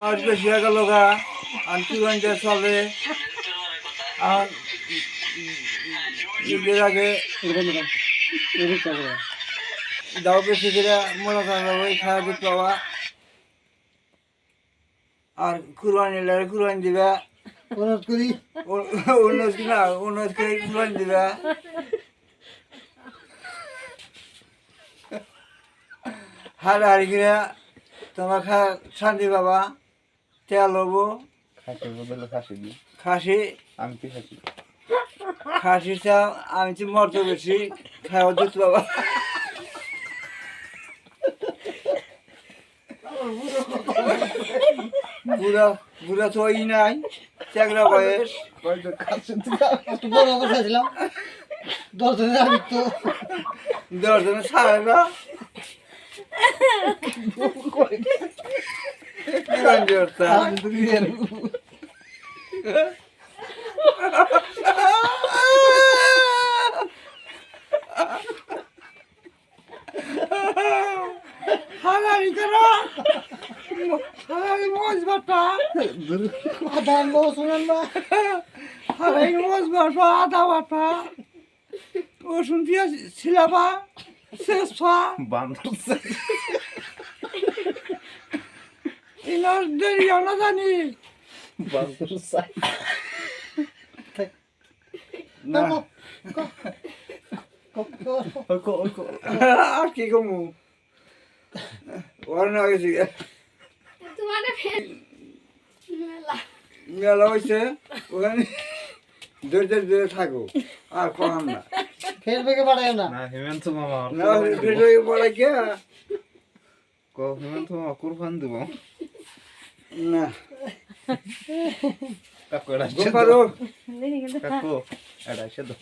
আজ বেশি হয়ে গেল গা আর কুরবানিটা চলে আর ঈদের আগে দাও বেশি করে মনে করা ওই খাওয়া দুধ পাওয়া আর কুরবানি লাগে কুরবানি দিবা অনুরোধ করি অনুরোধ করে কুরবানি দিবা হাড়ি করে তোমার শান্তি বাবা তেল হবো খাসি খাসি চাও আমি তো মরতে বেশি খাওয়া দুধ বাবা বুড়া বুড়া তো ওই নাই চেগড়া বয়স বড় অবস্থা ছিলাম 10 দিনের আগে তো 10 জনের ছাড়ে না হালারি করা হালারি মোজ বাটা আদা রসুন না হালারি মোজ বাটা আদা বাটা রসুন পেঁয়াজ ছিলাবা শেষা ইনার দেরি না জানি না আর কি কমু ওর না গেছি মেলা হয়েছে ওখানে ধরে থাকো আর কম না ফেসবুকে পাঠায় না হেমন্ত মামা না ফেসবুকে পড়া কে হেমন্ত মামা কুরবান দিব না কাকু এটা পারো কাকু এটা এসে দাও